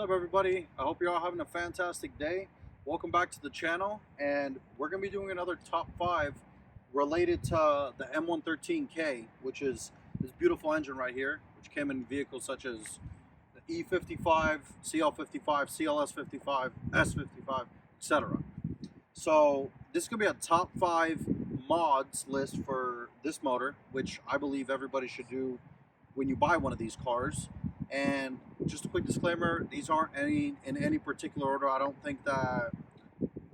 What's up, everybody? I hope you're all having a fantastic day. Welcome back to the channel, and we're going to be doing another top 5 related to the M113K, which is this beautiful engine right here, which came in vehicles such as the E55, CL55, CLS55, S55, etc. So this is going to be a top 5 mods list for this motor, which I believe everybody should do when you buy one of these cars. And just a quick disclaimer, these aren't in any particular order. I don't think that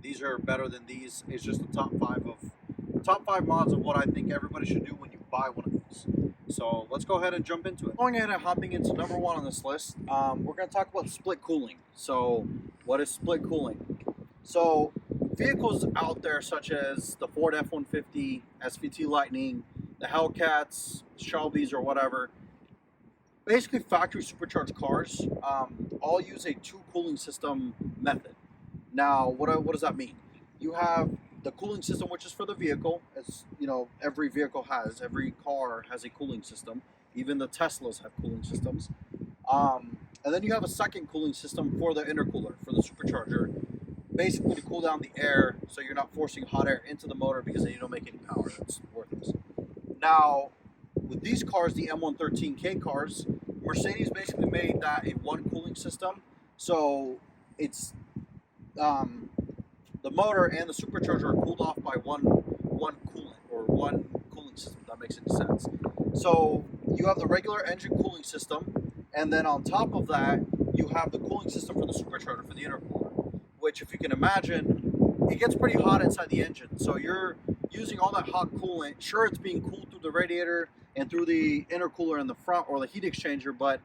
these are better than these. It's just the top five mods of what I think everybody should do when you buy one of these. So let's go ahead and jump into it. Going ahead and hopping into number 1 on this list, we're going to talk about split cooling. So what is split cooling? So vehicles out there such as the Ford F-150, SVT Lightning, the Hellcats, Shelbys, or whatever, basically factory supercharged cars all use a 2 cooling system method. Now, what does that mean? You have the cooling system, which is for the vehicle, as you know, every vehicle has. Every car has a cooling system. Even the Teslas have cooling systems. And then you have a second cooling system for the intercooler, for the supercharger, basically to cool down the air so you're not forcing hot air into the motor, because then you don't make any power. That's worthless. Now, with these cars, the M113K cars, Mercedes basically made that a 1 cooling system. So it's the motor and the supercharger are cooled off by one coolant, or one cooling system, if that makes any sense. So you have the regular engine cooling system, and then on top of that, you have the cooling system for the supercharger, for the intercooler, which, if you can imagine, it gets pretty hot inside the engine. So you're using all that hot coolant. Sure, it's being cooled through the radiator and through the intercooler in the front, or the heat exchanger, but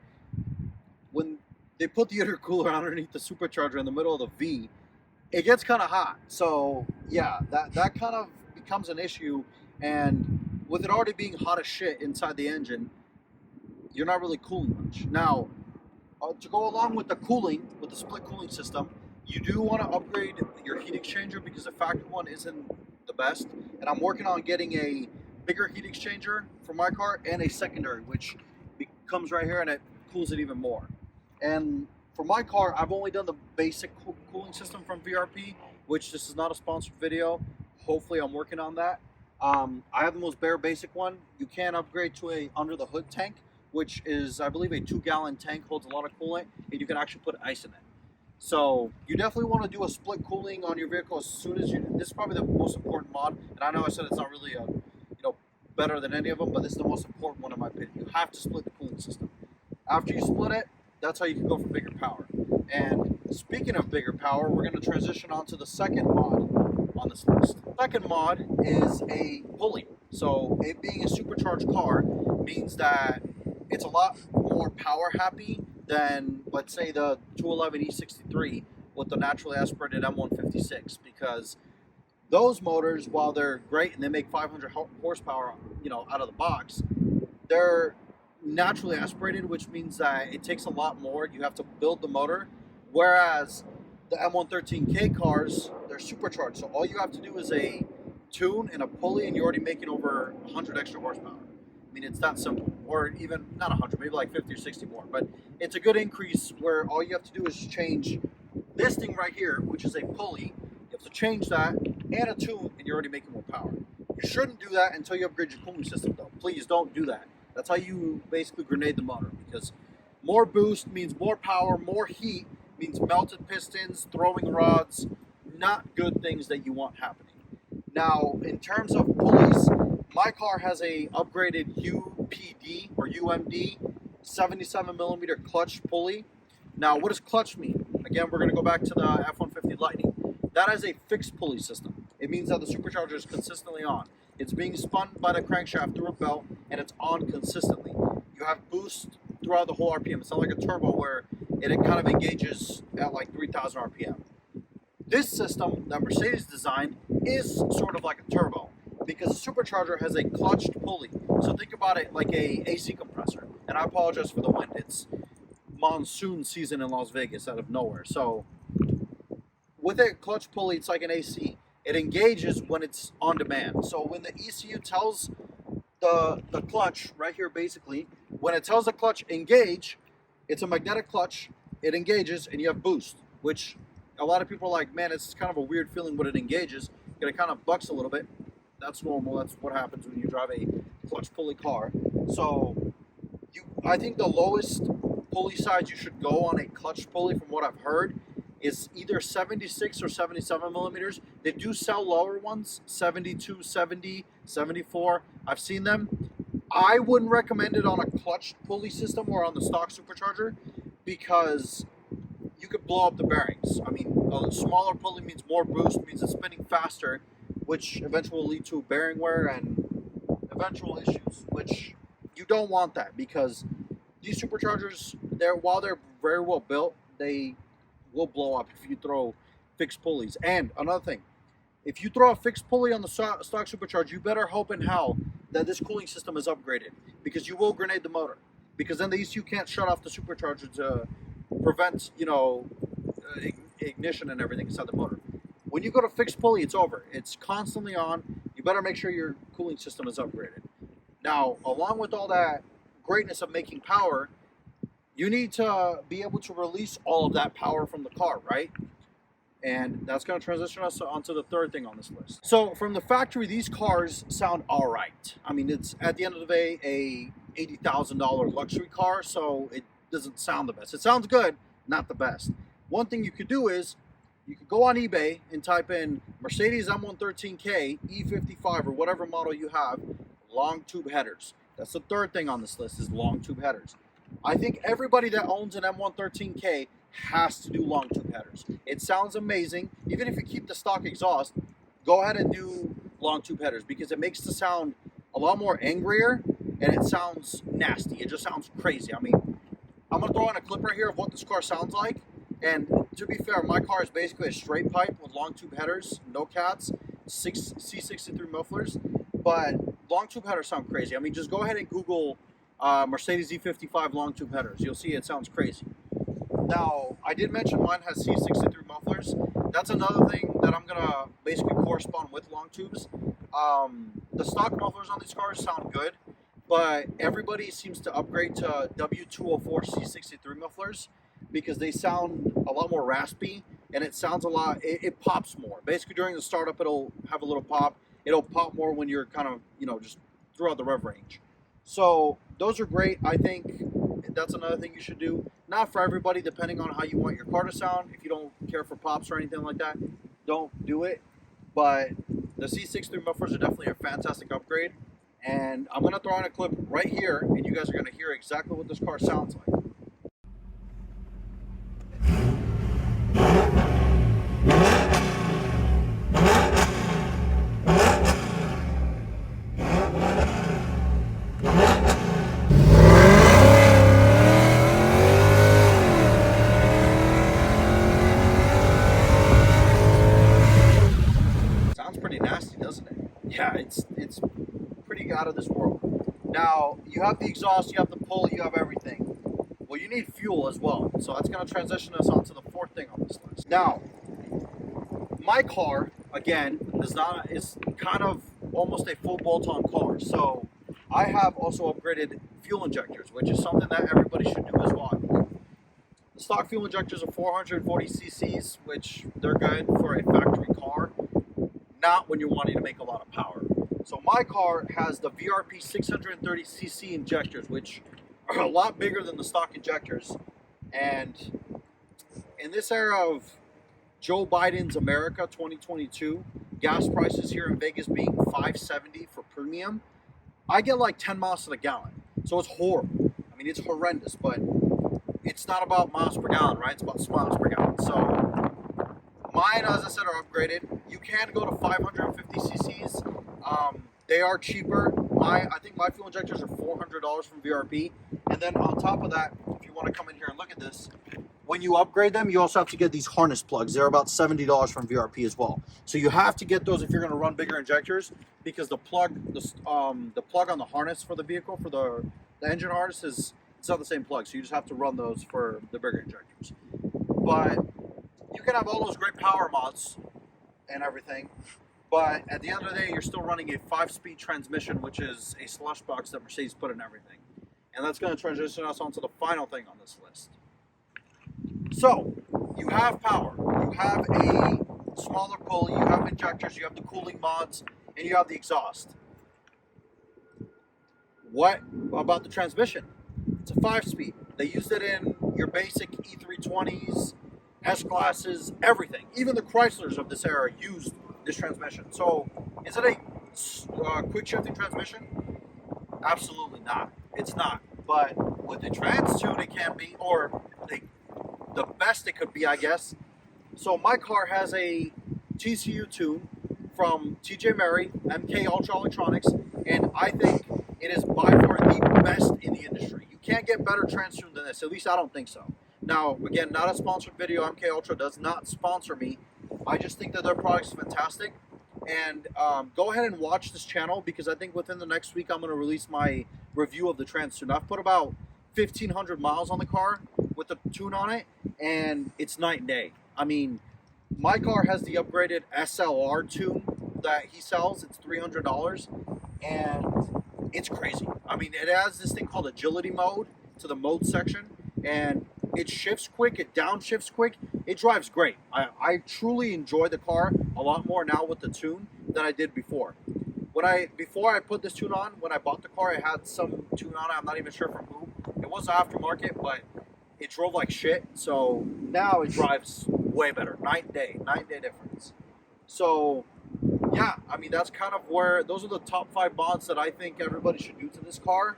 when they put the intercooler underneath the supercharger in the middle of the V, it gets kind of hot. So yeah, that kind of becomes an issue, and with it already being hot as shit inside the engine, you're not really cooling much. Now, to go along with the cooling, with the split cooling system, you do want to upgrade your heat exchanger, because the factory one isn't the best, and I'm working on getting a bigger heat exchanger for my car and a secondary, which comes right here and it cools it even more. And for my car, I've only done the basic cooling system from VRP, which this is not a sponsored video. Hopefully I'm working on that. I have the most bare basic one. You can upgrade to a under the hood tank, which is, I believe, a 2-gallon tank, holds a lot of coolant, and you can actually put ice in it. So you definitely want to do a split cooling on your vehicle as soon as you. This is probably the most important mod, and I know I said it's not really a better than any of them, but this is the most important one in my opinion. You have to split the cooling system. After you split it, that's how you can go for bigger power. And speaking of bigger power, we're going to transition on to the second mod on this list. The second mod is a pulley. So it being a supercharged car means that it's a lot more power happy than, let's say, the 211 E63 with the naturally aspirated M156, because those motors, while they're great and they make 500 horsepower, out of the box, they're naturally aspirated, which means that it takes a lot more. You have to build the motor, whereas the M113K cars, they're supercharged. So all you have to do is a tune and a pulley, and you're already making over 100 extra horsepower. I mean, it's that simple, or even not 100, maybe like 50 or 60 more. But it's a good increase, where all you have to do is change this thing right here, which is a pulley. You have to change that and a tune, and you're already making more power. You shouldn't do that until you upgrade your cooling system, though. Please don't do that. That's how you basically grenade the motor, because more boost means more power, more heat means melted pistons, throwing rods, not good things that you want happening. Now, in terms of pulleys, my car has a upgraded UPD or UMD 77mm clutch pulley. Now, what does clutch mean? Again, we're going to go back to the F-150 Lightning. That is a fixed pulley system. It means that the supercharger is consistently on. It's being spun by the crankshaft through a belt, and it's on consistently. You have boost throughout the whole RPM. It's not like a turbo where it kind of engages at like 3,000 RPM. This system that Mercedes designed is sort of like a turbo, because the supercharger has a clutched pulley. So think about it like a AC compressor. And I apologize for the wind. It's monsoon season in Las Vegas out of nowhere. So with a clutch pulley, it's like an AC. It engages when it's on demand. So when the ECU tells the clutch right here, basically, when it tells the clutch engage, it's a magnetic clutch. it engages, and you have boost, which a lot of people are like, man, it's kind of a weird feeling when it engages. It kind of bucks a little bit. That's normal. That's what happens when you drive a clutch pulley car. So I think the lowest pulley size you should go on a clutch pulley, from what I've heard, is either 76 or 77 millimeters. They do sell lower ones, 72, 70, 74. I've seen them. I wouldn't recommend it on a clutch pulley system or on the stock supercharger because you could blow up the bearings. I mean, a smaller pulley means more boost, means it's spinning faster, which eventually will lead to bearing wear and eventual issues, which you don't want that, because these superchargers, while they're very well built, they will blow up if you throw fixed pulleys. And another thing, if you throw a fixed pulley on the stock supercharger, you better hope in hell that this cooling system is upgraded, because you will grenade the motor. Because then the ECU can't shut off the supercharger to prevent, ignition and everything inside the motor. When you go to fixed pulley, it's over. It's constantly on. You better make sure your cooling system is upgraded. Now, along with all that greatness of making power, you need to be able to release all of that power from the car, right? And that's going to transition us onto the third thing on this list. So from the factory, these cars sound all right. I mean, it's at the end of the day a $80,000 luxury car, so it doesn't sound the best. It sounds good, not the best. One thing you could do is you could go on eBay and type in Mercedes M113K E55 or whatever model you have, long tube headers. That's the third thing on this list, is long tube headers. I think everybody that owns an M113K has to do long tube headers. It sounds amazing. Even if you keep the stock exhaust, go ahead and do long tube headers, because it makes the sound a lot more angrier and it sounds nasty. It just sounds crazy. I mean, I'm going to throw in a clip right here of what this car sounds like. And to be fair, my car is basically a straight pipe with long tube headers, no cats, 6 C63 mufflers. But long tube headers sound crazy. I mean, just go ahead and Google Mercedes E55 long tube headers. You'll see it sounds crazy. Now, I did mention mine has C63 mufflers. That's another thing that I'm going to basically correspond with long tubes. The stock mufflers on these cars sound good, but everybody seems to upgrade to W204 C63 mufflers because they sound a lot more raspy, and it sounds a lot, it pops more. Basically, during the startup, it'll have a little pop. It'll pop more when you're kind of, just throughout the rev range. So those are great. I think that's another thing you should do. Not for everybody, depending on how you want your car to sound. If you don't care for pops or anything like that, don't do it. But the C63 mufflers are definitely a fantastic upgrade. And I'm going to throw in a clip right here, and you guys are going to hear exactly what this car sounds like. Yeah, it's pretty out of this world. Now, you have the exhaust, you have the pulley, you have everything. Well, you need fuel as well. So that's going to transition us on to the fourth thing on this list. Now, my car, again, is kind of almost a full bolt-on car. So I have also upgraded fuel injectors, which is something that everybody should do as well. The stock fuel injectors are 440 cc's, which they're good for a factory car. Not when you're wanting to make a lot of power. So my car has the VRP 630cc injectors, which are a lot bigger than the stock injectors. And in this era of Joe Biden's America 2022, gas prices here in Vegas being $5.70 for premium, I get like 10 miles to the gallon. So it's horrible. I mean, it's horrendous, but it's not about miles per gallon, right? It's about miles per gallon. So mine, as I said, are upgraded. You can go to 550 cc's. They are cheaper. I think my fuel injectors are $400 from VRP. And then on top of that, if you want to come in here and look at this, when you upgrade them, you also have to get these harness plugs. They're about $70 from VRP as well. So you have to get those if you're going to run bigger injectors, because the plug on the harness for the vehicle, for the engine harness, it's not the same plug. So you just have to run those for the bigger injectors. But you can have all those great power mods and everything, but at the end of the day, you're still running a 5-speed transmission, which is a slush box that Mercedes put in everything. And that's going to transition us onto the final thing on this list. So you have power, you have a smaller pulley, you have injectors, you have the cooling mods, and you have the exhaust. What about the transmission? It's a 5-speed. They used it in your basic E320s, S-classes, everything. Even the Chryslers of this era used this transmission. So is it a quick shifting transmission? Absolutely not. It's not. But with the TransTune it can be, or the best it could be, I guess. So my car has a TCU tune from TJ Mary, MK Ultra Electronics, and I think it is by far the best in the industry. You can't get better TransTune than this. At least I don't think so. Now, again, not a sponsored video. MK Ultra does not sponsor me. I just think that their product is fantastic. And go ahead and watch this channel, because I think within the next week I'm going to release my review of the TransTune. I've put about 1,500 miles on the car with the tune on it, and it's night and day. I mean, my car has the upgraded SLR tune that he sells. It's $300, and it's crazy. I mean, it has this thing called agility mode to the mode section, and it shifts quick, it downshifts quick. It drives great. I truly enjoy the car a lot more now with the tune than I did before. Before I put this tune on, when I bought the car, it had some tune on it. I'm not even sure from who. It was aftermarket, but it drove like shit. So now it drives way better. Night and day difference. So yeah, I mean, that's kind of where, those are the top 5 mods that I think everybody should do to this car.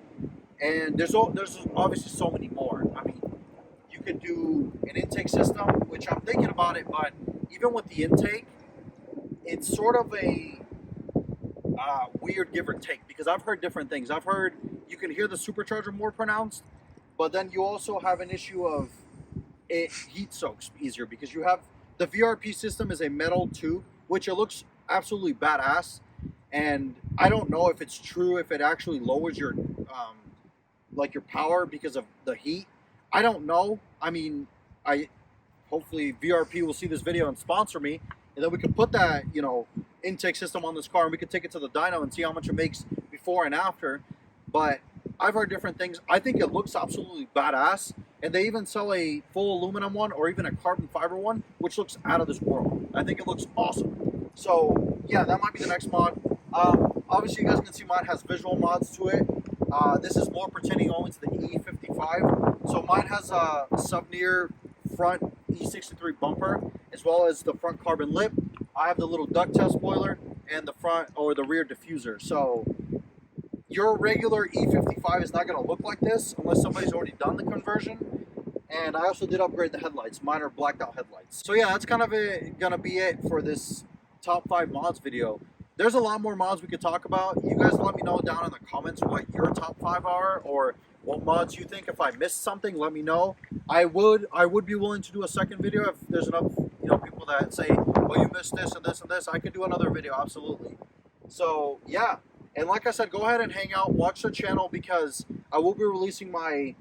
And there's obviously so many more. I mean, you could do an intake system, which I'm thinking about it, but even with the intake, it's sort of a weird give or take, because I've heard different things. I've heard you can hear the supercharger more pronounced, but then you also have an issue of it heat soaks easier, because you have the VRP system is a metal tube, which it looks absolutely badass, and I don't know if it's true, if it actually lowers your like your power because of the heat. I don't know. I mean, hopefully VRP will see this video and sponsor me, and then we can put that, you know, intake system on this car, and we can take it to the dyno and see how much it makes before and after. But I've heard different things. I think it looks absolutely badass, and they even sell a full aluminum one or even a carbon fiber one, which looks out of this world. I think it looks awesome. So yeah, that might be the next mod. Obviously you guys can see mine has visual mods to it. This is more pertaining only to the E55. So mine has a sub-near front E63 bumper, as well as the front carbon lip. I have the little ducktail spoiler and the front or the rear diffuser. So your regular E55 is not going to look like this unless somebody's already done the conversion. And I also did upgrade the headlights. Mine are blacked out headlights. So yeah, that's kind of going to be it for this top 5 mods video. There's a lot more mods we could talk about. You guys let me know down in the comments what your top 5 are, or what mods you think. If I missed something, let me know. I would be willing to do a second video if there's enough, you know, people that say, oh, you missed this and this and this. I could do another video, absolutely. So yeah, and like I said, go ahead and hang out, watch the channel, because I will be releasing my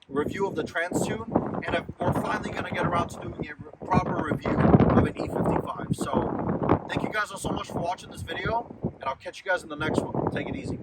review of the TransTune, and we're finally going to get around to doing a proper review of an E55. So thank you guys all so much for watching this video, and I'll catch you guys in the next one. Take it easy.